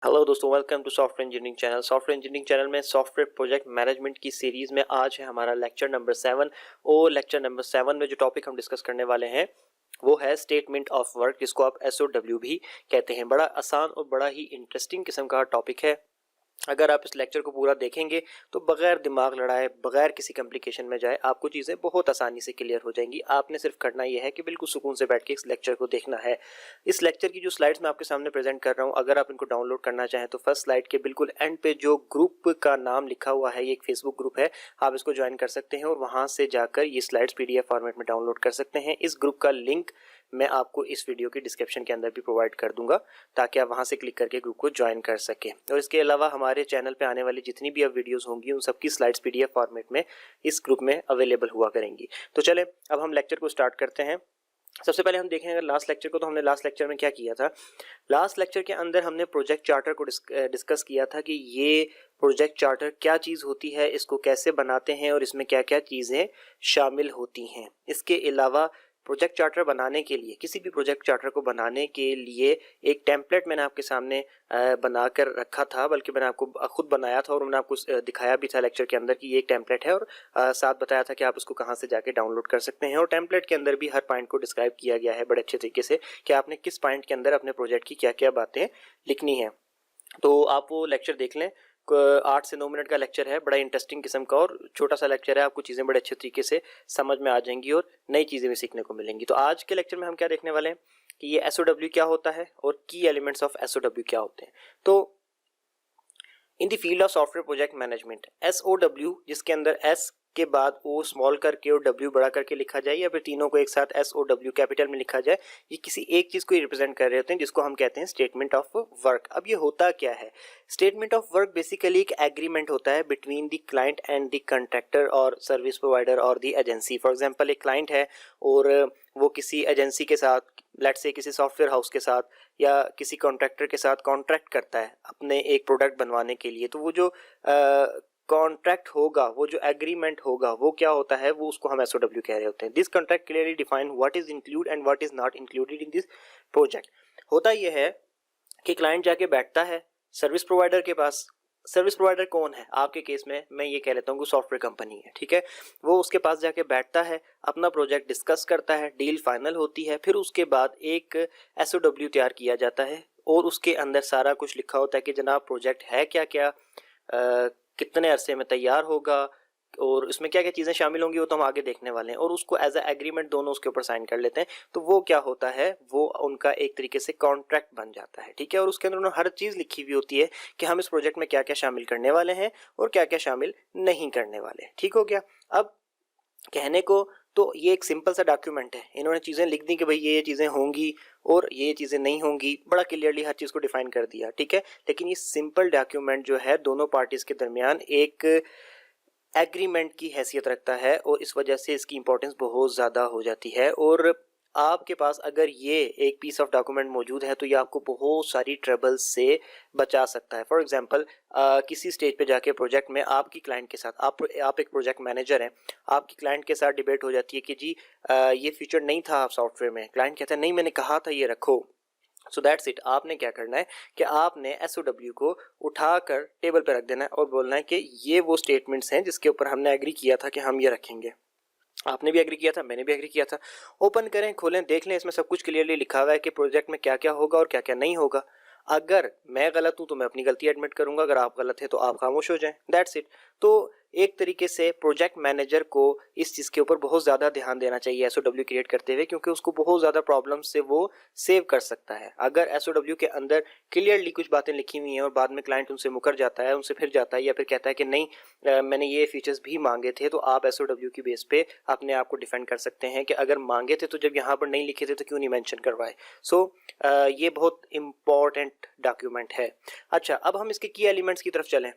Hello दोस्तों, welcome to software engineering channel. Software engineering channel में software project management की series में आज है हमारा लेक्चर नंबर 7। और लेक्चर नंबर 7 में जो टॉपिक हम डिस्कस करने वाले हैं वो है स्टेटमेंट ऑफ वर्क, जिसको आप SOW भी कहते हैं। बड़ा आसान और बड़ा ही इंटरेस्टिंग किस्म का टॉपिक है। अगर आप इस लेक्चर को पूरा देखेंगे तो बगैर दिमाग लड़ाए, बगैर किसी कॉम्प्लिकेशन में जाए, आपको चीज़ें बहुत आसानी से क्लियर हो जाएंगी। आपने सिर्फ करना यह है कि बिल्कुल सुकून से बैठ के इस लेक्चर को देखना है। इस लेक्चर की जो स्लाइड्स मैं आपके सामने प्रेजेंट कर रहा हूँ, अगर आप इनको डाउनलोड करना चाहें तो फर्स्ट स्लाइड के बिल्कुल एंड पे जो ग्रुप का नाम लिखा हुआ है, ये एक फेसबुक ग्रुप है, आप इसको ज्वाइन कर सकते हैं और वहाँ से जाकर ये स्लाइड्स PDF फॉर्मेट में डाउनलोड कर सकते हैं। इस ग्रुप का लिंक मैं आपको इस वीडियो की डिस्क्रिप्शन के अंदर भी प्रोवाइड कर दूंगा, ताकि आप वहां से क्लिक करके ग्रुप को ज्वाइन कर सकें। और इसके अलावा हमारे चैनल पे आने वाली जितनी भी अब वीडियोस होंगी, उन सबकी स्लाइड्स PDF फॉर्मेट में इस ग्रुप में अवेलेबल हुआ करेंगी। तो चले अब हम लेक्चर को स्टार्ट करते हैं। सबसे पहले हम देखें अगर लास्ट लेक्चर को, तो हमने लास्ट लेक्चर में क्या किया था। लास्ट लेक्चर के अंदर हमने प्रोजेक्ट चार्टर को डिस्कस किया था कि ये प्रोजेक्ट चार्टर क्या चीज़ होती है, इसको कैसे बनाते हैं और इसमें क्या क्या चीज़ें शामिल होती हैं। इसके अलावा प्रोजेक्ट चार्टर बनाने के लिए, किसी भी प्रोजेक्ट चार्टर को बनाने के लिए एक टेम्पलेट मैंने आपके सामने बना कर रखा था, बल्कि मैंने आपको खुद बनाया था और मैंने आपको दिखाया भी था लेक्चर के अंदर कि ये एक टेम्पलेट है, और साथ बताया था कि आप उसको कहाँ से जाके डाउनलोड कर सकते हैं। और टेम्पलेट के अंदर भी हर पॉइंट को डिस्क्राइब किया गया है बड़े अच्छे तरीके से कि आपने किस पॉइंट के अंदर अपने प्रोजेक्ट की क्या क्या बातें लिखनी है। तो आप वो लेक्चर देख लें। 8 से 9 मिनट का लेक्चर है, बड़ा इंटरेस्टिंग किस्म का और छोटा सा लेक्चर है। आपको चीज़ें बड़े अच्छे तरीके से समझ में आ जाएंगी और नई चीज़ें भी सीखने को मिलेंगी। तो आज के लेक्चर में हम क्या देखने वाले हैं कि ये SOW क्या होता है और की एलिमेंट्स ऑफ SOW क्या होते हैं। तो in the field of software project management, SOW जिसके अंदर S के बाद O स्मॉल करके और W बड़ा करके लिखा जाए, या फिर तीनों को एक साथ SOW कैपिटल में लिखा जाए, ये किसी एक चीज को रिप्रेजेंट कर रहे होते हैं, जिसको हम कहते हैं स्टेटमेंट ऑफ वर्क। अब ये होता क्या है? स्टेटमेंट ऑफ वर्क बेसिकली एक एग्रीमेंट होता है between the client and the contractor और सर्विस प्रोवाइडर और द एजेंसी। फॉर एग्जांपल, एक क्लाइंट है और वो किसी एजेंसी के साथ, लेट्स से किसी सॉफ्टवेयर हाउस के साथ या किसी कॉन्ट्रैक्टर के साथ कॉन्ट्रैक्ट करता है अपने एक प्रोडक्ट बनवाने के लिए। तो वो जो कॉन्ट्रैक्ट होगा, वो जो एग्रीमेंट होगा, वो क्या होता है, वो उसको हम SOW कह रहे होते हैं। This contract clearly define what is include and what is not included in this project. होता यह है कि क्लाइंट जाके बैठता है सर्विस प्रोवाइडर के पास। सर्विस प्रोवाइडर कौन है? आपके केस में मैं ये कह लेता हूँ कि सॉफ्टवेयर कंपनी है, ठीक है। वो उसके पास जाके बैठता है, अपना प्रोजेक्ट डिस्कस करता है, डील फाइनल होती है, फिर उसके बाद एक SOW तैयार किया जाता है और उसके अंदर सारा कुछ लिखा होता है कि जनाब प्रोजेक्ट है क्या क्या, कितने अरसे में तैयार होगा और इसमें क्या क्या चीज़ें शामिल होंगी, वो तो हम आगे देखने वाले हैं। और उसको एज ए एग्रीमेंट दोनों उसके ऊपर साइन कर लेते हैं। तो वो क्या होता है, वो उनका एक तरीके से कॉन्ट्रैक्ट बन जाता है, ठीक है। और उसके अंदर उन्होंने हर चीज़ लिखी हुई होती है कि हम इस प्रोजेक्ट में क्या क्या शामिल करने वाले हैं और क्या क्या शामिल नहीं करने वाले। ठीक हो गया। अब कहने को तो ये एक सिंपल सा डॉक्यूमेंट है, इन्होंने चीज़ें लिख दी कि भाई ये चीज़ें होंगी और ये चीज़ें नहीं होंगी, बड़ा क्लियरली हर चीज़ को डिफाइन कर दिया, ठीक है। लेकिन ये सिंपल डॉक्यूमेंट जो है दोनों पार्टीज के दरमियान एक एग्रीमेंट की हैसियत रखता है और इस वजह से इसकी इंपॉर्टेंस बहुत ज़्यादा हो जाती है। और आपके पास अगर ये एक पीस ऑफ डॉक्यूमेंट मौजूद है तो ये आपको बहुत सारी ट्रबल से बचा सकता है। फॉर एग्जांपल, किसी स्टेज पे जाके प्रोजेक्ट में आपकी क्लाइंट के साथ, आप एक प्रोजेक्ट मैनेजर हैं, आपकी क्लाइंट के साथ डिबेट हो जाती है कि जी ये फीचर नहीं था सॉफ्टवेयर में। क्लाइंट कहता है नहीं, मैंने कहा था ये रखो। So that's it. आपने क्या करना है कि आपने SOW को उठाकर टेबल पर रख देना है और बोलना है कि ये वो स्टेटमेंट्स हैं जिसके ऊपर हमने एग्री किया था कि हम ये रखेंगे। आपने भी एग्री किया था, मैंने भी एग्री किया था। ओपन करें, खोलें, देख लें, इसमें सब कुछ क्लियरली लिखा हुआ है कि प्रोजेक्ट में क्या क्या होगा और क्या क्या नहीं होगा। अगर मैं गलत हूं तो मैं अपनी गलती एडमिट करूंगा, अगर आप गलत है तो आप खामोश हो जाएं। That's it. तो एक तरीके से प्रोजेक्ट मैनेजर को इस चीज़ के ऊपर बहुत ज़्यादा ध्यान देना चाहिए SOW क्रिएट करते हुए, क्योंकि उसको बहुत ज़्यादा प्रॉब्लम से वो सेव कर सकता है। अगर SOW के अंदर क्लियरली कुछ बातें लिखी हुई हैं और बाद में क्लाइंट उनसे मुकर जाता है, उनसे फिर जाता है या फिर कहता है कि नहीं मैंने ये फीचर्स भी मांगे थे, तो आप SOW की बेस पे अपने आप को डिफेंड कर सकते हैं कि अगर मांगे थे तो जब यहाँ पर नहीं लिखे थे तो क्यों नहीं मेंशन करवाए। सो ये बहुत इंपॉर्टेंट डॉक्यूमेंट है। अच्छा, अब हम इसके की एलिमेंट्स की तरफ चलें।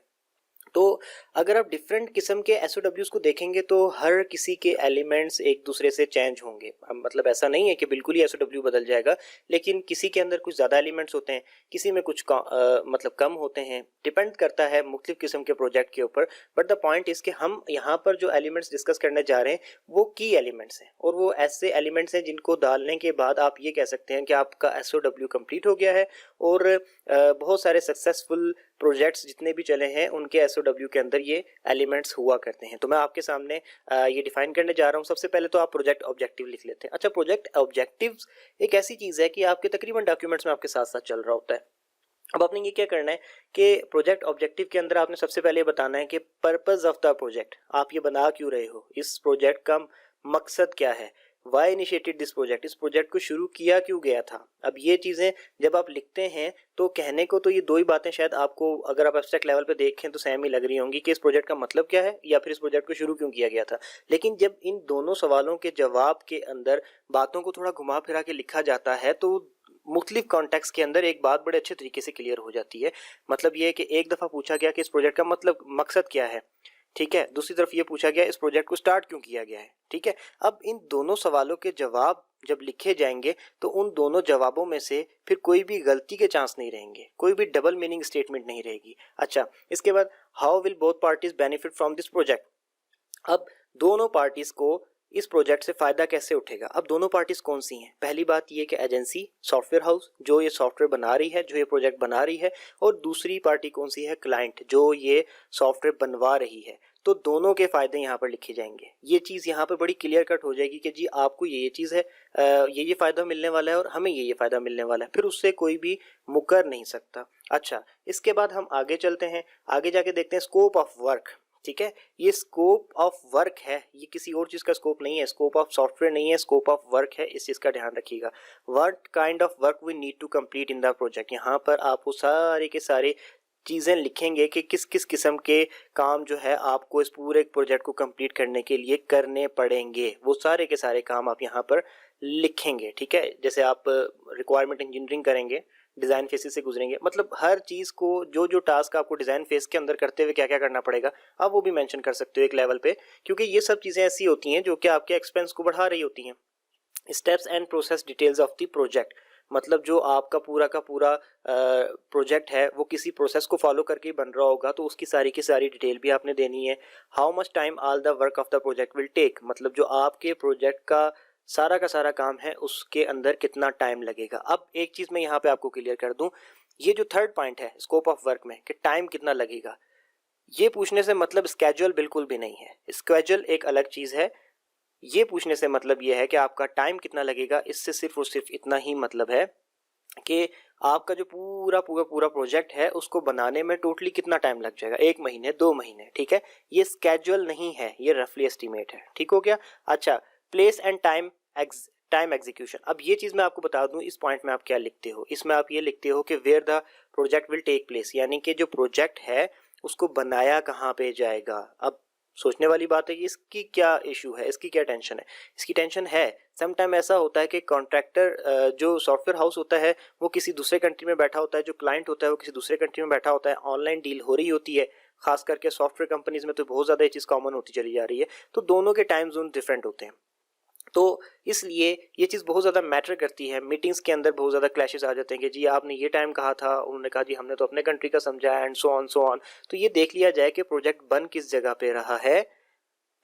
तो अगर आप डिफरेंट किस्म के एसओडब्ल्यूज को देखेंगे तो हर किसी के एलिमेंट्स एक दूसरे से चेंज होंगे। मतलब ऐसा नहीं है कि बिल्कुल ही एसओडब्ल्यू बदल जाएगा, लेकिन किसी के अंदर कुछ ज़्यादा एलिमेंट्स होते हैं, किसी में कुछ मतलब कम होते हैं। डिपेंड करता है मुख्तलिफ किस्म के प्रोजेक्ट के ऊपर। बट द पॉइंट इज कि हम यहाँ पर जो एलिमेंट्स डिस्कस करने जा रहे हैं वो की एलिमेंट्स हैं, और वो ऐसे एलिमेंट्स हैं जिनको डालने के बाद आप ये कह सकते हैं कि आपका एसओडब्ल्यू कंप्लीट हो गया है। और बहुत सारे सक्सेसफुल प्रोजेक्ट्स जितने भी चले हैं उनके एसओडब्ल्यू के अंदर ये एलिमेंट्स हुआ करते हैं। तो मैं आपके सामने ये डिफाइन करने जा रहा हूँ। सबसे पहले तो आप प्रोजेक्ट ऑब्जेक्टिव लिख लेते हैं। अच्छा, प्रोजेक्ट ऑब्जेक्टिव्स एक ऐसी चीज़ है कि आपके तकरीबन डॉक्यूमेंट्स में आपके साथ साथ चल रहा होता है। अब आपने ये क्या करना है कि प्रोजेक्ट ऑब्जेक्टिव के अंदर आपने सबसे पहले बताना है कि पर्पस ऑफ द प्रोजेक्ट, आप ये बना क्यों रहे हो, इस प्रोजेक्ट का मकसद क्या है, वाई इनिशिएटेड दिस प्रोजेक्ट, इस प्रोजेक्ट को शुरू किया क्यों गया था। अब ये चीज़ें जब आप लिखते हैं तो कहने को तो ये दो ही बातें शायद आपको, अगर आप एब्स्ट्रैक्ट लेवल पे देखें तो सेम ही लग रही होंगी कि इस प्रोजेक्ट का मतलब क्या है या फिर इस प्रोजेक्ट को शुरू क्यों किया गया था। लेकिन जब इन दोनों सवालों के जवाब के अंदर बातों को थोड़ा घुमा फिरा के लिखा जाता है तो मुख्तलिफ कॉन्टेक्स्ट के अंदर एक बात बड़े अच्छे तरीके से क्लियर हो जाती है। मतलब ये है कि एक दफ़ा पूछा गया कि इस प्रोजेक्ट का मतलब मकसद क्या है, ठीक है। दूसरी तरफ ये पूछा गया इस प्रोजेक्ट को स्टार्ट क्यों किया गया है, ठीक है। अब इन दोनों सवालों के जवाब जब लिखे जाएंगे तो उन दोनों जवाबों में से फिर कोई भी गलती के चांस नहीं रहेंगे, कोई भी डबल मीनिंग स्टेटमेंट नहीं रहेगी। अच्छा, इसके बाद how will both parties benefit from this project. अब दोनों पार्टीज को इस प्रोजेक्ट से फायदा कैसे उठेगा। अब दोनों पार्टीज कौन सी हैं। पहली बात ये कि एजेंसी, सॉफ्टवेयर हाउस जो ये सॉफ्टवेयर बना रही है, जो ये प्रोजेक्ट बना रही है, और दूसरी पार्टी कौन सी है, क्लाइंट जो ये सॉफ्टवेयर बनवा रही है। तो दोनों के फायदे यहाँ पर लिखे जाएंगे। ये चीज़ यहाँ पर बड़ी क्लियर कट हो जाएगी कि जी आपको ये चीज़ है, ये फ़ायदा मिलने वाला है और हमें ये फ़ायदा मिलने वाला है, फिर उससे कोई भी मुकर नहीं सकता। अच्छा, इसके बाद हम आगे चलते हैं, आगे जाके देखते हैं स्कोप ऑफ वर्क, ठीक है। ये स्कोप ऑफ वर्क है, ये किसी और चीज़ का स्कोप नहीं है, स्कोप ऑफ सॉफ्टवेयर नहीं है, स्कोप ऑफ वर्क है। इस चीज़ का ध्यान रखिएगा। What kind of work we need to complete in the project. यहाँ पर आप वो सारे के सारे चीज़ें लिखेंगे कि किस किस किस्म के काम जो है आपको इस पूरे प्रोजेक्ट को कंप्लीट करने के लिए करने पड़ेंगे। वो सारे के सारे काम आप यहाँ पर लिखेंगे, ठीक है। जैसे आप रिक्वायरमेंट इंजीनियरिंग करेंगे, डिज़ाइन फेसेस से गुजरेंगे, मतलब हर चीज़ को जो जो टास्क आपको डिज़ाइन फेस के अंदर करते हुए क्या क्या करना पड़ेगा आप वो भी मेंशन कर सकते हो एक लेवल पे, क्योंकि ये सब चीज़ें ऐसी होती हैं जो कि आपके एक्सपेंस को बढ़ा रही होती हैं। Steps and process details of the project, मतलब जो आपका पूरा का पूरा प्रोजेक्ट है वो किसी प्रोसेस को फॉलो करके ही बन रहा होगा, तो उसकी सारी की सारी डिटेल भी आपने देनी है। How much time all the work of the project will take, मतलब जो आपके प्रोजेक्ट का सारा काम है उसके अंदर कितना टाइम लगेगा। अब एक चीज़ मैं यहाँ पे आपको क्लियर कर दूँ, ये जो थर्ड पॉइंट है स्कोप ऑफ वर्क में कि टाइम कितना लगेगा, ये पूछने से मतलब स्केड्यूल बिल्कुल भी नहीं है। स्केड्यूल एक अलग चीज़ है, ये पूछने से मतलब ये है कि आपका टाइम कितना लगेगा। इससे सिर्फ और सिर्फ इतना ही मतलब है कि आपका जो पूरा पूरा पूरा प्रोजेक्ट है उसको बनाने में टोटली कितना टाइम लग जाएगा, 1 महीने 2 महीने, ठीक है। ये स्केड्यूल नहीं है, ये रफली एस्टिमेट है, ठीक हो गया। अच्छा, प्लेस एंड टाइम एग्जीक्यूशन। अब ये चीज़ मैं आपको बता दूं, इस पॉइंट में आप क्या लिखते हो, इसमें आप ये लिखते हो कि where the project will take place, यानी कि जो प्रोजेक्ट है उसको बनाया कहाँ पे जाएगा। अब सोचने वाली बात है कि इसकी क्या इशू है, इसकी क्या टेंशन है। इसकी टेंशन है समटाइम ऐसा होता है कि कॉन्ट्रैक्टर जो सॉफ्टवेयर हाउस होता है वो किसी दूसरे कंट्री में बैठा होता है, जो क्लाइंट होता है वो किसी दूसरे कंट्री में बैठा होता है, ऑनलाइन डील हो रही होती है। खास करके सॉफ्टवेयर कंपनीज में तो बहुत ज़्यादा ये चीज़ कॉमन होती चली जा रही है। तो दोनों के टाइम जोन डिफरेंट होते हैं, तो इसलिए ये चीज़ बहुत ज़्यादा मैटर करती है। मीटिंग्स के अंदर बहुत ज़्यादा क्लैशेस आ जाते हैं कि जी आपने ये टाइम कहा था, उन्होंने कहा जी हमने तो अपने कंट्री का समझा, एंड सो ऑन। तो ये देख लिया जाए कि प्रोजेक्ट बन किस जगह पे रहा है,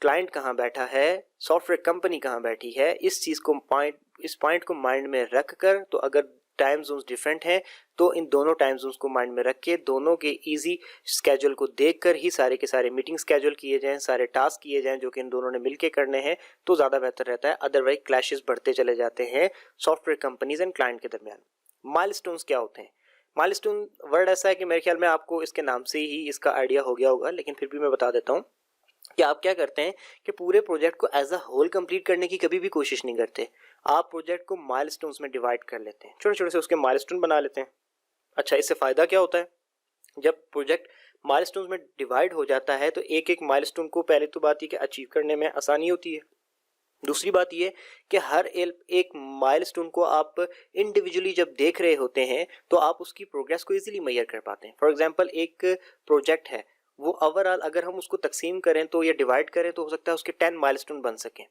क्लाइंट कहाँ बैठा है, सॉफ्टवेयर कंपनी कहाँ बैठी है। इस पॉइंट को माइंड में रख कर, तो अगर टाइम जोन्स डिफरेंट हैं तो इन दोनों टाइम जोन्स को माइंड में रख के दोनों के इजी स्केड्यूल को देखकर ही सारे के सारे मीटिंग स्केड्यूल किए जाएं, सारे टास्क किए जाएं जो कि इन दोनों ने मिलके करने हैं, तो ज़्यादा बेहतर रहता है। अदरवाइज क्लैशेस बढ़ते चले जाते हैं सॉफ्टवेयर कंपनीज एंड क्लाइंट के दरमियान। माइलस्टोन्स क्या होते हैं। माइलस्टोन वर्ड ऐसा है कि मेरे ख्याल में आपको इसके नाम से ही इसका आइडिया हो गया होगा, लेकिन फिर भी मैं बता देता हूँ कि आप क्या करते हैं कि पूरे प्रोजेक्ट को एज अ होल कंप्लीट करने की कभी भी कोशिश नहीं करते। आप प्रोजेक्ट को माइलस्टोन्स में डिवाइड कर लेते हैं, छोटे छोटे से उसके माइलस्टोन बना लेते हैं। अच्छा, इससे फ़ायदा क्या होता है, जब प्रोजेक्ट माइलस्टोन्स में डिवाइड हो जाता है तो एक एक माइलस्टोन को पहले तो बात ये कि अचीव करने में आसानी होती है। दूसरी बात ये कि हर एक माइलस्टोन को आप इंडिविजुअली जब देख रहे होते हैं तो आप उसकी प्रोग्रेस को इजीली मेजर कर पाते हैं। फॉर एग्जांपल एक प्रोजेक्ट है, वो ओवरऑल अगर हम उसको तकसीम करें तो या डिवाइड करें तो हो सकता है उसके 10 माइलस्टोन बन सकें।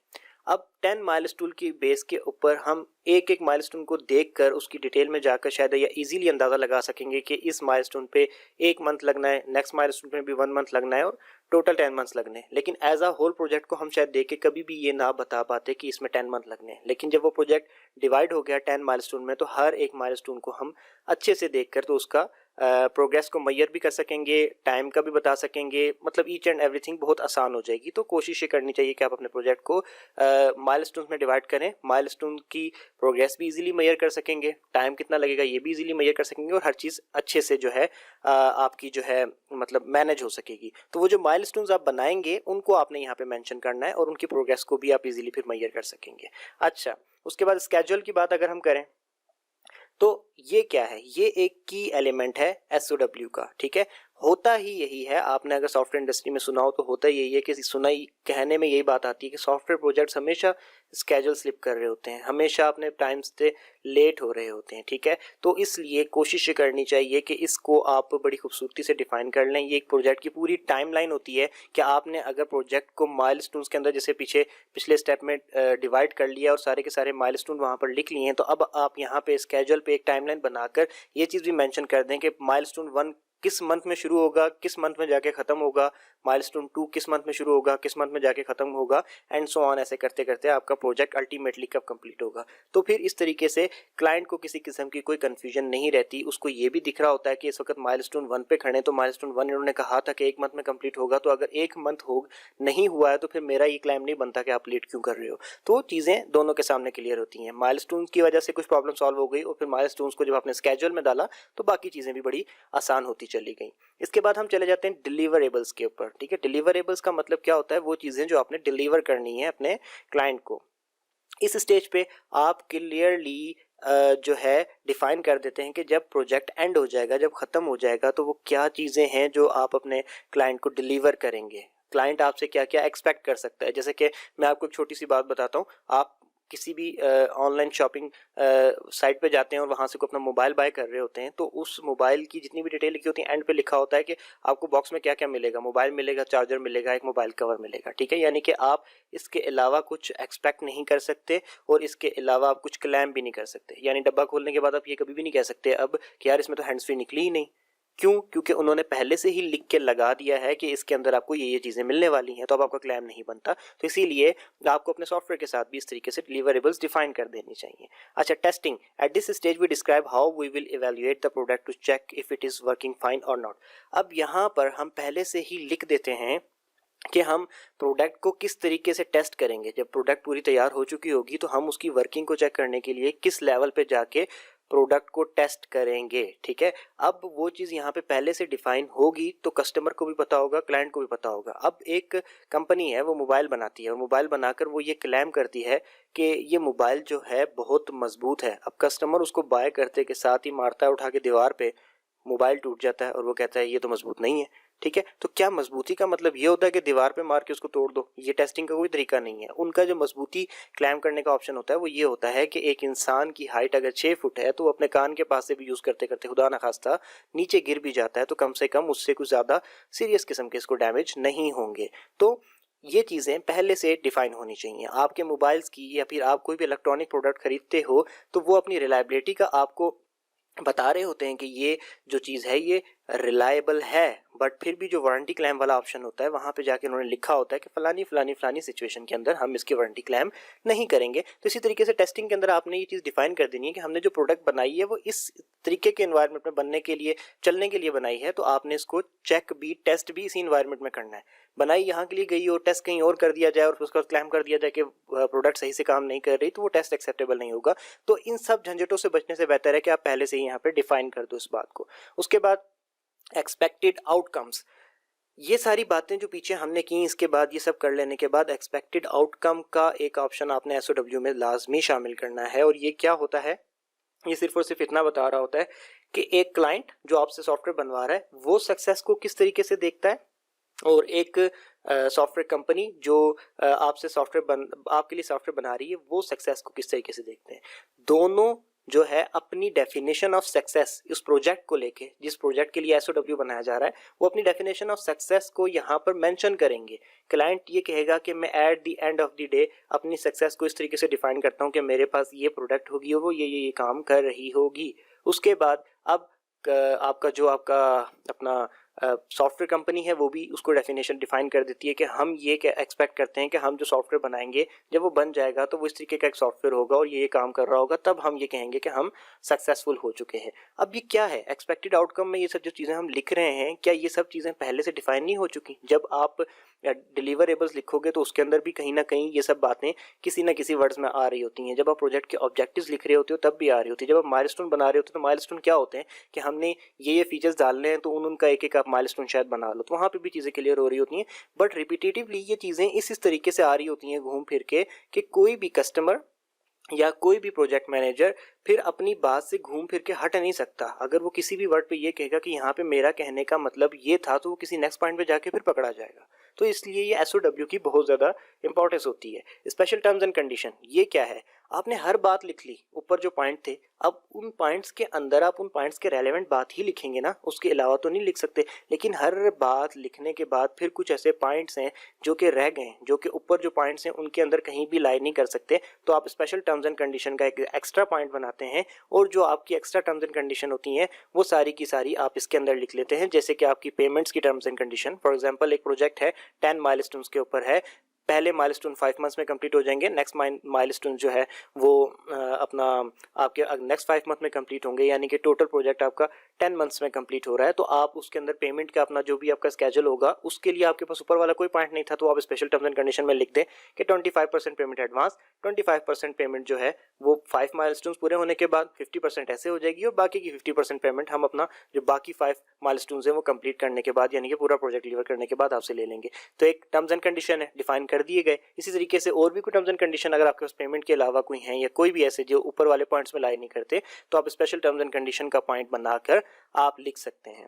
अब 10 माइलस्टोन की बेस के ऊपर हम एक एक माइलस्टोन को देखकर उसकी डिटेल में जाकर शायद या इजीली अंदाज़ा लगा सकेंगे कि इस माइलस्टोन पे 1 मंथ लगना है, नेक्स्ट माइलस्टोन पे भी 1 मंथ लगना है और टोटल 10 मंथ्स लगने हैं। लेकिन एज अ होल प्रोजेक्ट को हम शायद देख के कभी भी ये ना बता पाते कि इसमें 10 मंथ लगने हैं। लेकिन जब वो प्रोजेक्ट डिवाइड हो गया 10 माइलस्टोन में तो हर एक माइलस्टोन को हम अच्छे से देखकर तो उसका प्रोग्रेस को मैयर भी कर सकेंगे, टाइम का भी बता सकेंगे, मतलब ईच एंड एवरीथिंग बहुत आसान हो जाएगी। तो कोशिश ये करनी चाहिए कि आप अपने प्रोजेक्ट को माइलस्टोन्स में डिवाइड करें, माइलस्टोन की प्रोग्रेस भी इजीली मैयर कर सकेंगे, टाइम कितना लगेगा ये भी इजीली मैयर कर सकेंगे और हर चीज़ अच्छे से जो है आपकी जो है मतलब मैनेज हो सकेगी। तो वो जो माइलस्टोन्स आप बनाएंगे उनको आपने यहाँ पे मेंशन करना है और उनकी प्रोग्रेस को भी आप इजीली फिर मैयर कर सकेंगे। अच्छा, उसके बाद स्केड्यूल की बात अगर हम करें तो ये क्या है, ये एक की एलिमेंट है SOW का, ठीक है। होता ही यही है, आपने अगर सॉफ्टवेयर इंडस्ट्री में सुना हो तो होता यही है कि सुनाई कहने में यही बात आती है कि सॉफ्टवेयर प्रोजेक्ट्स हमेशा स्केड्यूल स्लिप कर रहे होते हैं, हमेशा अपने टाइम से लेट हो रहे होते हैं, ठीक है। तो इसलिए कोशिश करनी चाहिए कि इसको आप बड़ी खूबसूरती से डिफाइन कर लें। ये एक प्रोजेक्ट की पूरी टाइमलाइन होती है कि आपने अगर प्रोजेक्ट को माइलस्टोन्स के अंदर जैसे पिछले स्टेप में डिवाइड कर लिया और सारे के सारे माइलस्टोन वहाँ पर लिख लिए हैं, तो अब आप यहाँ पे स्केड्यूल पे एक टाइमलाइन बनाकर ये चीज़ भी मेंशन कर दें कि माइलस्टोन 1 किस मंथ में शुरू होगा, किस मंथ में जाके खत्म होगा, माइलस्टोन 2 किस मंथ में शुरू होगा, किस मंथ में जाके खत्म होगा, एंड सो ऑन। ऐसे करते करते आपका प्रोजेक्ट अल्टीमेटली कब कंप्लीट होगा। तो फिर इस तरीके से क्लाइंट को किसी किस्म की कोई कंफ्यूजन नहीं रहती, उसको ये भी दिख रहा होता है कि इस वक्त माइलस्टोन 1 पे खड़े, तो माइलस्टोन 1 इन्होंने कहा था कि 1 मंथ में कंप्लीट होगा, तो अगर 1 मंथ हो नहीं हुआ है तो फिर मेरा ये क्लेम नहीं बनता कि आप लेट क्यों कर रहे हो। तो चीज़ें दोनों के सामने क्लियर होती हैं। माइलस्टोन की वजह से कुछ प्रॉब्लम सॉल्व हो गई और फिर माइलस्टोन्स को जब आपने स्केड्यूल में डाला तो बाकी चीज़ें भी बड़ी आसान होती चली गई। इसके बाद हम चले जाते हैं डिलीवरेबल्स के ऊपर, ठीक है। डिलीवरेबल्स का मतलब क्या होता है, वो चीज़ें जो आपने डिलीवर करनी है अपने क्लाइंट को। इस स्टेज पे आप क्लियरली जो है डिफाइन कर देते हैं कि जब प्रोजेक्ट एंड हो जाएगा, जब ख़त्म हो जाएगा, तो वो क्या चीज़ें हैं जो आप अपने क्लाइंट को डिलीवर करेंगे। क्लाइंट आपसे क्या क्या एक्सपेक्ट कर सकता है। जैसे कि मैं आपको एक छोटी सी बात बताता हूँ, आप किसी भी ऑनलाइन शॉपिंग साइट पे जाते हैं और वहाँ से कोई अपना मोबाइल बाय कर रहे होते हैं, तो उस मोबाइल की जितनी भी डिटेल लिखी होती है एंड पे लिखा होता है कि आपको बॉक्स में क्या क्या मिलेगा, मोबाइल मिलेगा, चार्जर मिलेगा, एक मोबाइल कवर मिलेगा, ठीक है। यानी कि आप इसके अलावा कुछ एक्सपेक्ट नहीं कर सकते और इसके अलावा आप कुछ क्लेम भी नहीं कर सकते। यानी डब्बा खोलने के बाद आप ये कभी भी नहीं कह सकते अब कि यार इसमें तो हैंड्स फ्री निकली ही नहीं। क्यों? क्योंकि उन्होंने पहले से ही लिख के लगा दिया है कि इसके अंदर आपको ये चीज़ें मिलने वाली हैं, तो अब आपका क्लेम नहीं बनता। तो इसीलिए आपको अपने सॉफ्टवेयर के साथ भी इस तरीके से डिलीवरेबल्स डिफाइन कर देनी चाहिए। अच्छा, testing. At this stage we describe how we will evaluate the product to check if it is working fine और नॉट। अब यहाँ पर हम पहले से ही लिख देते हैं कि हम प्रोडक्ट को किस तरीके से टेस्ट करेंगे। जब प्रोडक्ट पूरी तैयार हो चुकी होगी तो हम उसकी वर्किंग को चेक करने के लिए किस लेवल पे जाके प्रोडक्ट को टेस्ट करेंगे, ठीक है। अब वो चीज़ यहाँ पे पहले से डिफाइन होगी तो कस्टमर को भी पता होगा, क्लाइंट को भी पता होगा। अब एक कंपनी है वो मोबाइल बनाती है और मोबाइल बनाकर वो ये क्लेम करती है कि ये मोबाइल जो है बहुत मजबूत है। अब कस्टमर उसको बाय करते के साथ ही मारता है उठा के दीवार पे, मोबाइल टूट जाता है और वो कहता है ये तो मजबूत नहीं है, ठीक है। तो क्या मजबूती का मतलब ये होता है कि दीवार पे मार के उसको तोड़ दो? ये टेस्टिंग का कोई तरीका नहीं है। उनका जो मजबूती क्लेम करने का ऑप्शन होता है वो ये होता है कि एक इंसान की हाइट अगर 6 फुट है तो वो अपने कान के पास से भी यूज़ करते करते खुदा ना खास्ता नीचे गिर भी जाता है तो कम से कम उससे कुछ ज़्यादा सीरियस किस्म के इसको डैमेज नहीं होंगे। तो ये चीज़ें पहले से डिफाइन होनी चाहिए। आपके मोबाइल्स की या फिर आप कोई भी इलेक्ट्रॉनिक प्रोडक्ट खरीदते हो तो वो अपनी रिलायबिलिटी का आपको बता रहे होते हैं कि ये जो चीज़ है ये रिलायबल है, बट फिर भी जो वारंटी क्लेम वाला ऑप्शन होता है वहाँ पे जाके उन्होंने लिखा होता है कि फलानी फलानी फलानी सिचुएशन के अंदर हम इसकी वारंटी क्लेम नहीं करेंगे। तो इसी तरीके से टेस्टिंग के अंदर आपने ये चीज़ डिफाइन कर देनी है कि हमने जो प्रोडक्ट बनाई है वो इस तरीके के इन्वायरमेंट में बनने के लिए, चलने के लिए बनाई है, तो आपने इसको चेक भी, टेस्ट भी इसी इन्वायरमेंट में करना है। बनाई यहाँ के लिए गई हो, टेस्ट कहीं और कर दिया जाए और उसका क्लेम कर दिया जाए कि प्रोडक्ट सही से काम नहीं कर रही, तो वो टेस्ट एक्सेप्टेबल नहीं होगा। तो इन सब झंझटों से बचने से बेहतर है कि आप पहले से ही यहाँ पे डिफाइन कर दो इस बात को। उसके बाद एक्सपेक्टेड आउटकम्स, ये सारी बातें जो पीछे हमने की, इसके बाद ये सब कर लेने के बाद एक्सपेक्टेड आउटकम का एक ऑप्शन आपने एसओडब्ल्यू में लाजमी शामिल करना है। और ये क्या होता है, ये सिर्फ और सिर्फ इतना बता रहा होता है कि एक क्लाइंट जो आपसे सॉफ्टवेयर बनवा रहा है वो सक्सेस को किस तरीके से देखता है और एक सॉफ्टवेयर कंपनी जो आपसे आपके लिए सॉफ्टवेयर बना रही है वो सक्सेस को किस तरीके से देखते हैं। दोनों जो है अपनी डेफिनेशन ऑफ सक्सेस उस प्रोजेक्ट को लेके, जिस प्रोजेक्ट के लिए एसओडब्ल्यू बनाया जा रहा है, वो अपनी डेफिनेशन ऑफ सक्सेस को यहाँ पर मेंशन करेंगे। क्लाइंट ये कहेगा कि मैं at the end of the day अपनी सक्सेस को इस तरीके से डिफाइन करता हूँ कि मेरे पास ये प्रोडक्ट होगी और वो ये काम कर रही होगी। उसके बाद अब आपका जो आपका अपना सॉफ्टवेयर कंपनी है वो भी उसको डेफिनेशन डिफाइन कर देती है कि हम ये एक्सपेक्ट करते हैं कि हम जो सॉफ्टवेयर बनाएंगे जब वो बन जाएगा तो वो इस तरीके का एक सॉफ्टवेयर होगा और ये काम कर रहा होगा, तब हम ये कहेंगे कि हम सक्सेसफुल हो चुके हैं। अब ये क्या है एक्सपेक्टेड आउटकम में, ये सब जो चीज़ें हम लिख रहे हैं, क्या ये सब चीज़ें पहले से डिफाइन नहीं हो चुकी? जब आप डिलीवरेबल्स लिखोगे तो उसके अंदर भी कहीं ना कहीं ये सब बातें किसी ना किसी वर्ड्स में आ रही होती हैं। जब आप प्रोजेक्ट के ऑब्जेक्टिव्स लिख रहे होते हो तब भी आ रही होती है। जब आप माइलस्टोन बना रहे होते हो तो माइलस्टोन क्या होते हैं कि हमने ये फीचर्स डालने हैं, तो उनका एक एक आप माइलस्टोन शायद बना लो, तो वहाँ पे भी चीज़ें क्लियर हो रही होती हैं। बट रिपीटेटिवली ये चीज़ें इस तरीके से आ रही होती हैं घूम फिर के कि कोई भी कस्टमर या कोई भी प्रोजेक्ट मैनेजर फिर अपनी बात से घूम फिर के हट नहीं सकता। अगर वो किसी भी वर्ड पे ये कहेगा कि यहाँ पे मेरा कहने का मतलब ये था, तो वो किसी नेक्स्ट पॉइंट पे जाके फिर पकड़ा जाएगा। तो इसलिए ये एसओडब्ल्यू की बहुत ज़्यादा इंपॉर्टेंस होती है। स्पेशल टर्म्स एंड कंडीशन ये क्या है? आपने हर बात लिख ली, ऊपर जो पॉइंट थे, अब उन पॉइंट्स के अंदर आप उन पॉइंट्स के रेलेवेंट बात ही लिखेंगे ना, उसके अलावा तो नहीं लिख सकते। लेकिन हर बात लिखने के बाद फिर कुछ ऐसे पॉइंट्स हैं जो कि रह गए, जो कि ऊपर जो पॉइंट्स हैं उनके अंदर कहीं भी लाई नहीं कर सकते, तो आप स्पेशल टर्म्स एंड कंडीशन का एक एक्स्ट्रा पॉइंट बनाते हैं और जो आपकी एक्स्ट्रा टर्म्स एंड कंडीशन होती हैं वो सारी की सारी आप इसके अंदर लिख लेते हैं। जैसे कि आपकी पेमेंट्स की terms and condition, for example एक प्रोजेक्ट है 10 माइलस्टोन्स के ऊपर है, पहले माइलस्टोन 5 मंथ्स में कंप्लीट हो जाएंगे, नेक्स्ट माइलस्टोन जो है वो अपना आपके नेक्स्ट 5 मंथ में कंप्लीट होंगे, यानी कि टोटल प्रोजेक्ट आपका 10 मंथ्स में कंप्लीट हो रहा है। तो आप उसके अंदर पेमेंट का अपना जो भी आपका स्केड्यूल होगा उसके लिए आपके पास ऊपर वाला कोई पॉइंट नहीं था, तो आप स्पेशल टर्म्स एंड कंडीशन में लिख दें कि 25% पेमेंट एडवांस, 25% पेमेंट जो है वो 5 माइलस्टोन्स पूरे होने के बाद 50% ऐसे हो जाएगी और बाकी की 50% पेमेंट हम अपना जो बाकी 5 माइलस्टोन्स हैं वो कंप्लीट करने के बाद, यानी कि पूरा प्रोजेक्ट डिलीवर करने के बाद आपसे ले लेंगे। तो एक टर्म्स एंड कंडीशन है, डिफाइन कर दिए गए। इसी तरीके से और भी कोई टर्म्स एंड कंडीशन अगर आपके पास पेमेंट के अलावा कोई हैं या कोई भी ऐसे जो ऊपर वाले पॉइंट्स में लाई नहीं करते, तो आप स्पेशल टर्म्स एंड कंडीशन का पॉइंट बनाकर आप लिख सकते हैं।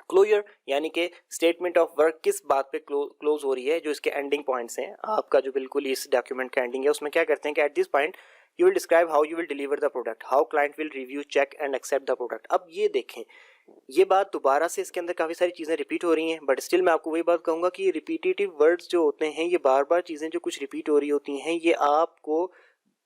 क्लोजर यानी कि स्टेटमेंट ऑफ वर्क किस बात पे क्लोज हो रही है, जो इसके एंडिंग पॉइंट्स हैं आपका, जो बिल्कुल इस डॉक्यूमेंट का एंडिंग है, उसमें क्या करते हैं कि at this point you will describe how you will deliver the product, how client will review check and accept the product. अब ये देखें, ये बात दोबारा से इसके अंदर काफ़ी सारी चीज़ें रिपीट हो रही हैं, बट स्टिल मैं आपको वही बात कहूँगा कि रिपीटेटिव वर्ड्स जो होते हैं, ये बार बार चीज़ें जो कुछ रिपीट हो रही होती हैं, ये आपको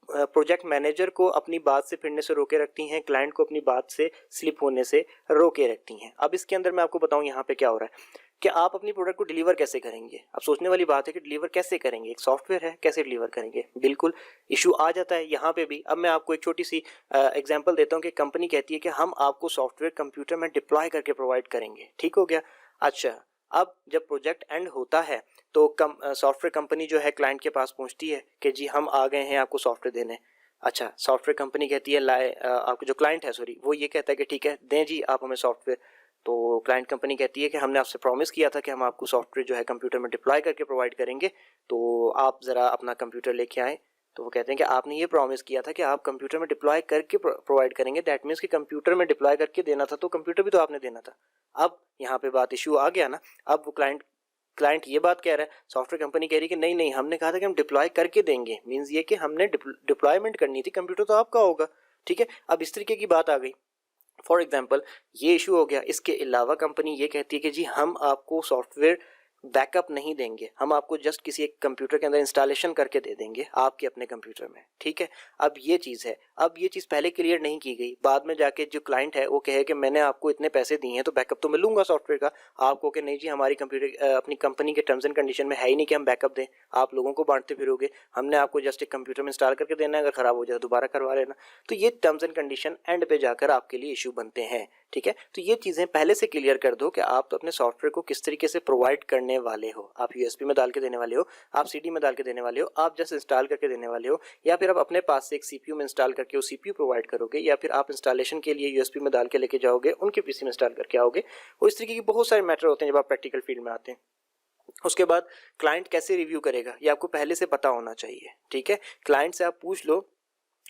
प्रोजेक्ट मैनेजर को अपनी बात से फिरने से रोके रखती हैं, क्लाइंट को अपनी बात से स्लिप होने से रोके रखती हैं। अब इसके अंदर मैं आपको बताऊं यहाँ पे क्या हो रहा है कि आप अपनी प्रोडक्ट को डिलीवर कैसे करेंगे। अब सोचने वाली बात है कि डिलीवर कैसे करेंगे, एक सॉफ्टवेयर है, कैसे डिलीवर करेंगे, बिल्कुल इशू आ जाता है यहाँ पे भी। अब मैं आपको एक छोटी सी एग्जांपल देता हूँ कि कंपनी कहती है कि हम आपको सॉफ्टवेयर कंप्यूटर में डिप्लॉय करके प्रोवाइड करेंगे, ठीक हो गया। अच्छा, अब जब प्रोजेक्ट एंड होता है तो सॉफ्टवेयर कंपनी जो है क्लाइंट के पास पहुंचती है कि जी हम आ गए हैं आपको सॉफ्टवेयर देने। अच्छा, सॉफ्टवेयर कंपनी कहती है लाए, आपको जो क्लाइंट है सॉरी, वो ये कहता है कि ठीक है दें जी आप हमें सॉफ्टवेयर। तो क्लाइंट कंपनी कहती है कि हमने आपसे प्रॉमिस किया था कि हम आपको सॉफ्टवेयर जो है कंप्यूटर में डिप्लॉय करके प्रोवाइड करेंगे, तो आप ज़रा अपना कंप्यूटर लेके आएँ। तो वो कहते हैं कि आपने ये प्रॉमिस किया था कि आप कंप्यूटर में डिप्लॉय करके प्रोवाइड करेंगे, दैट मीन्स कि कंप्यूटर में डिप्लॉय करके देना था, तो कंप्यूटर भी तो आपने देना था। अब यहाँ पे बात इशू आ गया ना। अब वो क्लाइंट ये बात कह रहा है, सॉफ्टवेयर कंपनी कह रही है कि नहीं नहीं हमने कहा था कि हम डिप्लॉय करके देंगे, मीन्स ये कि हमने डिप्लॉयमेंट करनी थी, कंप्यूटर तो आपका होगा, ठीक है। अब इस तरीके की बात आ गई, फॉर एग्जाम्पल ये इशू हो गया। इसके अलावा कंपनी ये कहती है कि जी हम आपको सॉफ्टवेयर बैकअप नहीं देंगे, हम आपको जस्ट किसी एक कंप्यूटर के अंदर इंस्टॉलेशन करके दे देंगे आपके अपने कंप्यूटर में, ठीक है। अब ये चीज़ है, अब ये चीज़ पहले क्लियर नहीं की गई, बाद में जाके जो क्लाइंट है वो कहे कि मैंने आपको इतने पैसे दिए हैं तो बैकअप तो मैं लूंगा सॉफ्टवेयर का। आपको कि नहीं जी हमारी कंप्यूटर अपनी कंपनी के टर्म्स एंड कंडीशन में है ही नहीं कि हम बैकअप दें, आप लोगों को बांटते फिरोगे, हमने आपको जस्ट एक कंप्यूटर में इंस्टॉल करके देना है, अगर ख़राब हो जाए दोबारा करवा लेना। तो ये टर्म्स एंड कंडीशन एंड पे जाकर आपके लिए इशू बनते हैं, ठीक है। तो ये चीज़ें पहले से क्लियर कर दो कि आप तो अपने सॉफ्टवेयर को किस तरीके से प्रोवाइड करने वाले हो। आप यूएसबी में डाल के देने वाले हो, आप सीडी में डाल के देने वाले हो, आप जस्ट इंस्टॉल करके देने वाले हो, या फिर आप अपने पास से एक सीपीयू में इंस्टॉल करके वो सीपीयू प्रोवाइड करोगे, या फिर आप इंस्टॉलेशन के लिए यूएसबी में डाल के लेके जाओगे, उनके पीसी में इंस्टॉल करके आओगे। और इस तरीके की बहुत सारे मैटर होते हैं जब आप प्रैक्टिकल फील्ड में आते हैं। उसके बाद क्लाइंट कैसे रिव्यू करेगा ये आपको पहले से पता होना चाहिए, ठीक है। क्लाइंट से आप पूछ लो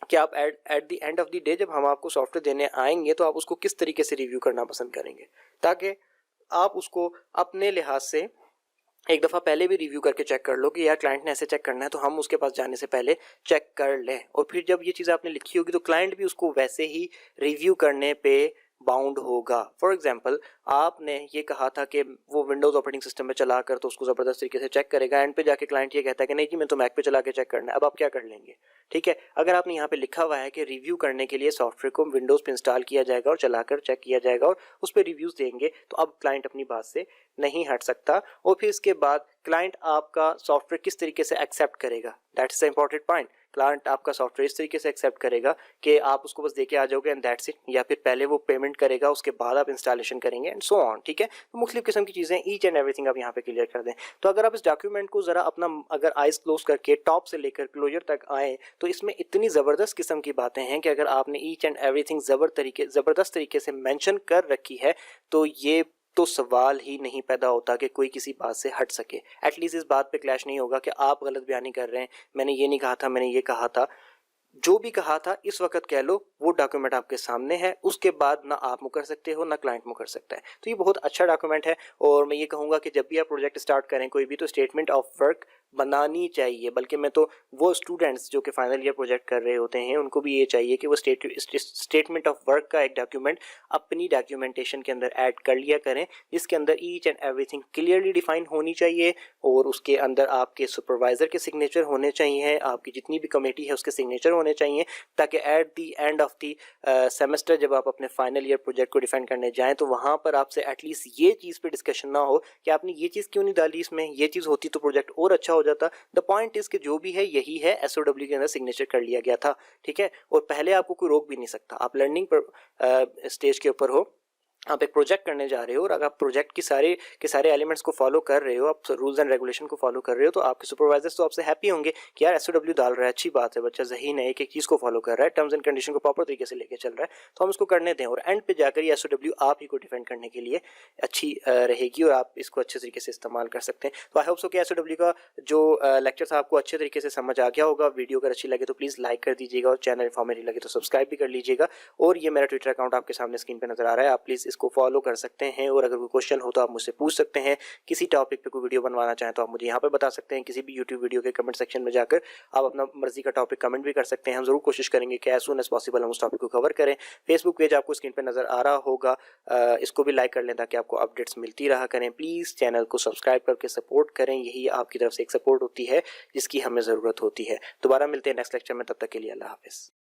कि आप at the end of the day जब हम आपको सॉफ्टवेयर देने आएंगे तो आप उसको किस तरीके से रिव्यू करना पसंद करेंगे, ताकि आप उसको अपने लिहाज से एक दफ़ा पहले भी रिव्यू करके चेक कर लो कि यार क्लाइंट ने ऐसे चेक करना है तो हम उसके पास जाने से पहले चेक कर लें। और फिर जब ये चीज़ आपने लिखी होगी तो क्लाइंट भी उसको वैसे ही रिव्यू करने पे बाउंड होगा। फॉर एग्जांपल आपने ये कहा था कि वो विंडोज़ ऑपरेटिंग सिस्टम में चला कर तो उसको ज़बरदस्त तरीके से चेक करेगा, एंड पे जाके क्लाइंट ये कहता है कि नहीं जी मैं तो मैक पे चला के चेक करना है। अब आप क्या कर लेंगे? ठीक है, अगर आपने यहाँ पे लिखा हुआ है कि रिव्यू करने के लिए सॉफ्टवेयर को विंडोज़ पे इंस्टॉल किया जाएगा और चलाकर चेक किया जाएगा और उस पर रिव्यूज़ देंगे, तो अब क्लाइंट अपनी बात से नहीं हट सकता। और फिर इसके बाद क्लाइंट आपका सॉफ्टवेयर किस तरीके से एक्सेप्ट करेगा, that is the important point. Client आपका सॉफ्टवेयर इस तरीके से एक्सेप्ट करेगा कि आप उसको बस देके आ जाओगे एंड दैट्स इट, या फिर पहले वो पेमेंट करेगा उसके बाद आप इंस्टॉलेशन करेंगे एंड सो ऑन। ठीक है, तो मुख्तलिफ किस्म की चीज़ें ईच एंड एवरीथिंग आप यहाँ पे क्लियर कर दें। तो अगर आप इस डॉक्यूमेंट को ज़रा अपना अगर आइज क्लोज करके टॉप से लेकर क्लोजर तक आए तो इसमें इतनी ज़बरदस्त किस्म की बातें हैं कि अगर आपने ईच एंड एवरीथिंग ज़बरदस्त तरीके से मैंशन कर रखी है तो ये तो सवाल ही नहीं पैदा होता कि कोई किसी बात से हट सके। एटलीस्ट इस बात पे क्लैश नहीं होगा कि आप गलत बयानी कर रहे हैं, मैंने ये नहीं कहा था, मैंने ये कहा था। जो भी कहा था इस वक्त कह लो, वो डॉक्यूमेंट आपके सामने है, उसके बाद ना आप मुकर सकते हो ना क्लाइंट मुकर सकता है। तो ये बहुत अच्छा डॉक्यूमेंट है और मैं ये कहूँगा कि जब भी आप प्रोजेक्ट स्टार्ट करें कोई भी, तो स्टेटमेंट ऑफ वर्क बनानी चाहिए। बल्कि मैं तो वो स्टूडेंट्स जो कि फाइनल ईयर प्रोजेक्ट कर रहे होते हैं उनको भी ये चाहिए कि वो स्टेटमेंट ऑफ वर्क का एक डॉक्यूमेंट अपनी डॉक्यूमेंटेशन के अंदर ऐड कर लिया करें, जिसके अंदर each and everything clearly define होनी चाहिए और उसके अंदर आपके सुपरवाइजर के सिग्नेचर होने चाहिए, आपकी जितनी भी कमेटी है उसके सिग्नेचर होने चाहिए, ताकि at the end of the semester जब आप अपने फाइनल ईयर प्रोजेक्ट को डिफाइन करने जाएं तो वहां पर आपसे एटलीस्ट ये चीज़ पे डिस्कशन ना हो कि आपने ये चीज़ क्यों नहीं डाली, इसमें ये चीज़ होती तो प्रोजेक्ट और अच्छा हो जाता। द पॉइंट इज कि जो भी है यही है, एसओडब्ल्यू के अंदर सिग्नेचर कर लिया गया था। ठीक है, और पहले आपको कोई रोक भी नहीं सकता। आप लर्निंग पर स्टेज के ऊपर हो, आप एक प्रोजेक्ट करने जा रहे हो और अगर आप प्रोजेक्ट की सारे एलिमेंट्स को फॉलो कर रहे हो, आप रूल्स एंड रेगुलेशन को फॉलो कर रहे हो, तो आपके सुपरवाइजर्स तो आपसे हैप्पी होंगे कि यार एसओडब्ल्यू डाल रहा है, अच्छी बात है, बच्चा ज़हीन है, एक एक चीज़ को फॉलो कर रहा है, टर्म्स एंड कंडीशन को प्रॉपर तरीके से लेके चल रहा है, तो हम इसको करने दें। और एंड पे जाकर ये एसओडब्ल्यू आप ही को डिफेंड करने के लिए अच्छी रहेगी और आप इसको अच्छे तरीके से इस्तेमाल कर सकते हैं। तो आई होप सो कि एसओडब्ल्यू का जो लेक्चर था आपको अच्छे तरीके से समझ आ गया होगा। वीडियो अगर अच्छी लगे तो प्लीज़ लाइक कर दीजिएगा और चैनल इन्फॉर्मेटिव लगे तो सब्सक्राइब भी कर लीजिएगा। और ये मेरा ट्विटर अकाउंट आपके सामने स्क्रीन पर नजर आ रहा है, आप प्लीज़ इसको फॉलो कर सकते हैं। और अगर कोई क्वेश्चन हो तो आप मुझसे पूछ सकते हैं, किसी टॉपिक पे कोई वीडियो बनवाना चाहें तो आप मुझे यहाँ पे बता सकते हैं, किसी भी यूट्यूब वीडियो के कमेंट सेक्शन में जाकर आप अपना मर्जी का टॉपिक कमेंट भी कर सकते हैं। हम जरूर कोशिश करेंगे कि एज सून एज पॉसिबल हम उस टॉपिक को कवर करें। फेसबुक पेज आपको स्क्रीन पर नजर आ रहा होगा, इसको भी लाइक कर लें ताकि आपको अपडेट्स मिलती रहा करें। प्लीज़ चैनल को सब्सक्राइब करके सपोर्ट करें, यही आपकी तरफ से एक सपोर्ट होती है जिसकी हमें ज़रूरत होती है। दोबारा मिलते हैं नेक्स्ट लेक्चर में, तब तक के लिए अल्लाह हाफिज़।